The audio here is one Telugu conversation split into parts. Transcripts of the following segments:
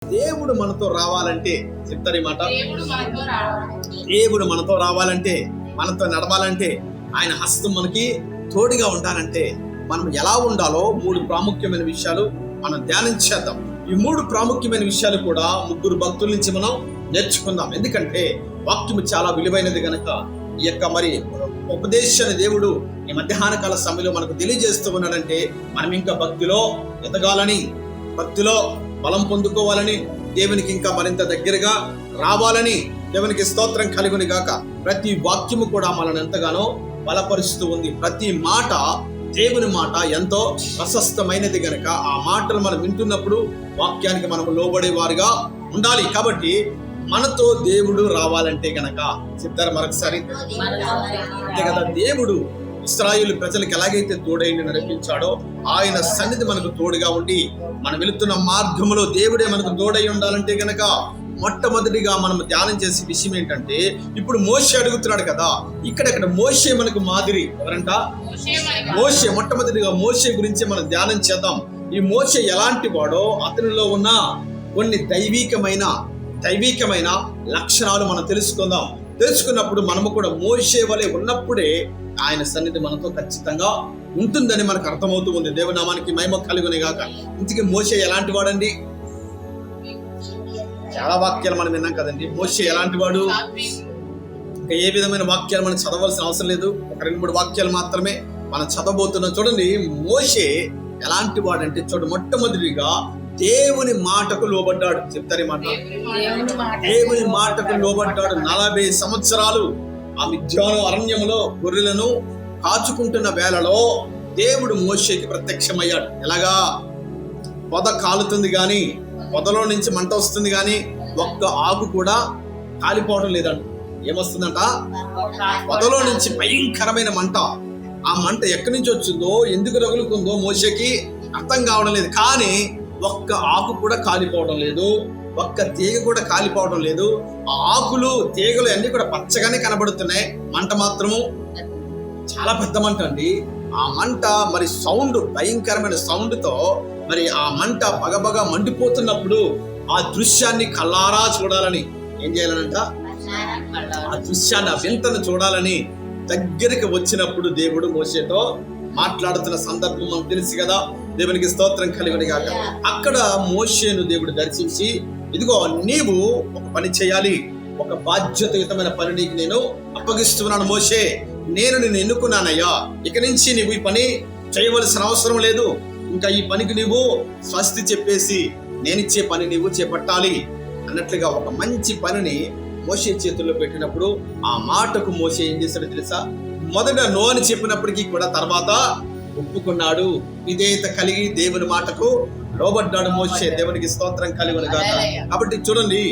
దేవుడు మనతో రావాలంటే చెప్తారు ఈ మాట. దేవుడు మనతో రావాలంటే, మనతో నడవాలంటే, ఆయన హస్తం మనకి తోడుగా ఉండాలంటే మనం ఎలా ఉండాలో 3 ప్రాముఖ్యమైన విషయాలు మనం ధ్యానం చేద్దాం. ఈ 3 ప్రాముఖ్యమైన విషయాలు కూడా 3 భక్తుల నుంచి మనం నేర్చుకుందాం. ఎందుకంటే వాక్యము చాలా విలువైనది గనక ఈ యొక్క మరి ఉపదేశాన్ని దేవుడు ఈ మధ్యాహ్న కాల సమయంలో మనకు తెలియజేస్తూ ఉన్నాడంటే మనం ఇంకా భక్తిలో ఎదగాలని, భక్తిలో బలం పొందుకోవాలని, దేవునికి ఇంకా మరింత దగ్గరగా రావాలని దేవునికి స్తోత్రం కలుగుని గాక. ప్రతి వాక్యము కూడా మనల్ని ఎంతగానో బలపరుస్తూ ఉంది. ప్రతి మాట దేవుని మాట ఎంతో ప్రశస్తమైనది గనక ఆ మాటలు మనం వింటున్నప్పుడు వాక్యానికి మనం లోబడే వారిగా ఉండాలి. కాబట్టి మనతో దేవుడు రావాలంటే గనక చెప్తారు మరొకసారి అంతే కదా. దేవుడు ఇశ్రాయేలు ప్రజలకు ఎలాగైతే తోడైండి నడిపించాడో ఆయన సన్నిధి మనకు తోడుగా ఉండి మనం వెళుతున్న మార్గంలో దేవుడే మనకు తోడై ఉండాలంటే గనక మొట్టమొదటిగా మనం ధ్యానం చేసే విషయం ఏంటంటే, ఇప్పుడు మోషే అడుగుతున్నాడు కదా, ఇక్కడ మోషే మనకు మాదిరి. ఎవరంట? మోషే. మొట్టమొదటిగా మోషే గురించి మనం ధ్యానం చేద్దాం. ఈ మోషే ఎలాంటి వాడో, అతనిలో ఉన్న కొన్ని దైవికమైన లక్షణాలు మనం తెలుసుకుందాం. తెలుసుకున్నప్పుడు మనము కూడా మోషే వలె ఉన్నప్పుడే ఆయన సన్నిధి మనతో ఖచ్చితంగా ఉంటుందని మనకు అర్థమవుతూ ఉంది. దేవునామానికి మహిమ కలుగునే గాక. ఇంతకీ మోషే ఎలాంటి వాడండి? చాలా వాక్యాలు మనం విన్నాం కదండి. మోషే ఎలాంటి వాడు? ఇంకా ఏ విధమైన వాక్యాలు మనం చదవాల్సిన అవసరం లేదు. ఒక 2-3 వాక్యాలు మాత్రమే మనం చదవబోతున్నాం. చూడండి, మోషే ఎలాంటి వాడంటే మొట్టమొదటిగా దేవుని మాటకు లోబడ్డాడు. చెప్తారు మాట. దేవుని మాటకు లోబడ్డాడు. 40 సంవత్సరాలు ఆ మిద్యాను అరణ్యములో గొర్రెలను కాచుకుంటున్న వేళలో దేవుడు మోషేకి ప్రత్యక్షమయ్యాడు. ఎలాగా? పొద కాలుతుంది గాని, పొదలో నుంచి మంట వస్తుంది గాని ఒక్క ఆకు కూడా కాలిపోవడం లేదంట. ఏమొస్తుందంట? పొదలో నుంచి భయంకరమైన మంట. ఆ మంట ఎక్కడి నుంచి వచ్చిందో, ఎందుకు రగులుకుందో మోషేకి అర్థం కావడం లేదు. కానీ ఒక్క ఆకు కూడా కాలిపోవడం లేదు, ఒక్క తీగ కూడా కాలిపోవడం లేదు. ఆ ఆకులు, తీగలు అన్ని కూడా పచ్చగానే కనబడుతున్నాయి. మంట మాత్రము చాలా పెద్ద మంట అండి. ఆ మంట మరి సౌండ్, భయంకరమైన సౌండ్ తో మరి ఆ మంట బగబగా మండిపోతున్నప్పుడు ఆ దృశ్యాన్ని కళ్ళారా చూడాలని ఏం చేయాలనంట? ఆ దృశ్యాన్ని, ఆ వింతను చూడాలని దగ్గరికి వచ్చినప్పుడు దేవుడు మోషేతో మాట్లాడుతున్న సందర్భం మనకు తెలుసు కదా. దేవునికి స్తోత్రం కలుగును గాక. అక్కడ మోషేను దేవుడు దర్శించి, ఇదిగో నీవు ఒక పని చేయాలి, ఒక బాధ్యతాయుతమైన పని నీకు నేను అప్పగిస్తున్నాను మోషే. నేను నిన్ను ఎన్నుకున్నానయ్యా. ఇక నుంచి నీవు ఈ పని చేయవలసిన అవసరం లేదు. ఇంకా ఈ పనికి నీవు స్వస్తి చెప్పేసి నేనిచ్చే పని నీవు చేపట్టాలి అన్నట్లుగా ఒక మంచి పనిని మోషే చేతుల్లో పెట్టినప్పుడు ఆ మాటకు మోషే ఏం చేశాడో తెలుసా? మొదట నో అని చెప్పినప్పటికీ కూడా తర్వాత ఒప్పుకున్నాడు. విధేయత కలిగి దేవుని మాటకు లోబడ్డాడు మోషే. దేవునికి స్తోత్రం కలుగును గాక. కాబట్టి చూడండి,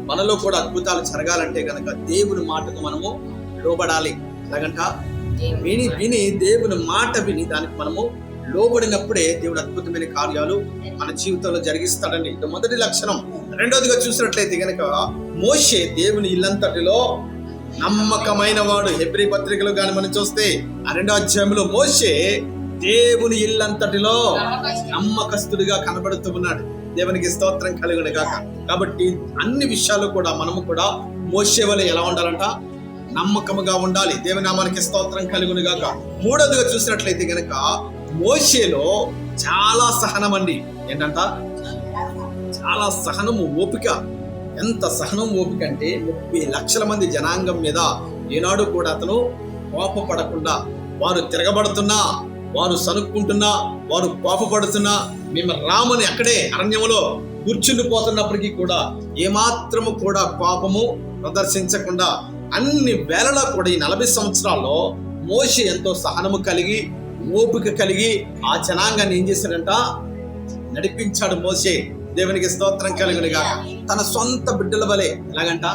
మనలో కూడా అద్భుతాలు జరగాలంటే కనుక దేవుని మాటకు మనము లోబడాలి. ఎలాగంట? విని దేవుని మాట విని దానికి మనము లోబడినప్పుడే దేవుడు అద్భుతమైన కార్యాలు మన జీవితంలో జరిగిస్తాడండి. ఇది మొదటి లక్షణం. రెండోదిగా చూసినట్లయితే గనక మోషే దేవుని ఇల్లంతటిలో నమ్మకమైన వాడు. హెబ్రీ పత్రికలో కానీ మనం చూస్తే ఆ 2వ అధ్యాయంలో మోషే దేవుని ఇల్లంతటిలో నమ్మకస్తుడిగా కనబడుతూ ఉన్నాడు. దేవునికి స్తోత్రం కలుగును గాక. కాబట్టి అన్ని విషయాలు కూడా మనము కూడా మోషే వలె ఎలా ఉండాలంట? నమ్మకముగా ఉండాలి. దేవుని నామానికి స్తోత్రం కలుగును గాక. మూడోదిగా చూసినట్లయితే గనక మోషేలో చాలా సహనం అండి. ఏంటంట? చాలా సహనము, ఓపిక. ఎంత సహనం, ఓపిక అంటే 30 లక్షల మంది జనాంగం మీద ఏనాడు కూడా అతను కోపపడకుండా, వారు తిరగబడుతున్నా, వారు సనుక్కుంటున్నా, వారు కోపపడుతున్నా, మేము రామని అక్కడే అరణ్యములో కూర్చుండిపోతున్నప్పటికీ కూడా ఏమాత్రము కూడా కోపము ప్రదర్శించకుండా అన్ని వేళలా కూడా ఈ 40 సంవత్సరాల్లో మోషే ఎంతో సహనము కలిగి, ఓపిక కలిగి ఆ జనాంగాన్ని ఏం చేశాడంట? నడిపించాడు మోషే. దేవునికి స్తోత్రం కలుగును గాక. తన సొంత బిడ్డల వలె, ఎలాగంట?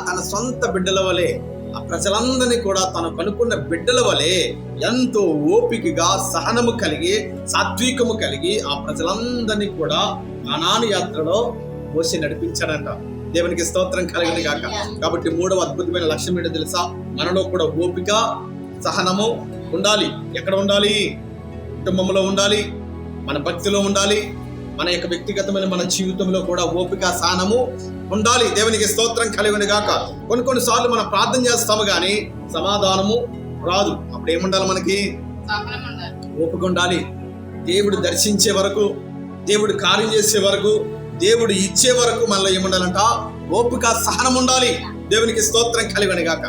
తన సొంత బిడ్డల వలె ఆ ప్రజలందరినీ కూడా తను కనుక్కున్న బిడ్డల వలె ఎంతో ఓపికగా, సహనము కలిగి, సాత్వికము కలిగి ఆ ప్రజలందరినీ కూడా కనాను యాత్రలో మోషే నడిపించాడంట. దేవునికి స్తోత్రం కలుగును గాక. కాబట్టి 3వ అద్భుతమైన లక్ష్యం ఏంటో తెలుసా? మనలో కూడా ఓపిక, సహనము ఉండాలి. ఎక్కడ ఉండాలి? కుటుంబంలో ఉండాలి, మన భక్తిలో ఉండాలి, మన యొక్క వ్యక్తిగతమైన మన జీవితంలో కూడా ఓపిక సహనము ఉండాలి. దేవునికి స్తోత్రం కలుగును గాక. కొన్నిసార్లు మనం ప్రార్థన చేస్తాము కానీ సమాధానము రాదు. అప్పుడు ఏముండాలి? మనకి ఓపిక ఉండాలి. దేవుడు దర్శించే వరకు, దేవుడు కార్యం చేసే వరకు, దేవుడు ఇచ్చే వరకు మనలో ఏముండాలంట? ఓపిక సహనం ఉండాలి. దేవునికి స్తోత్రం కలుగును గాక.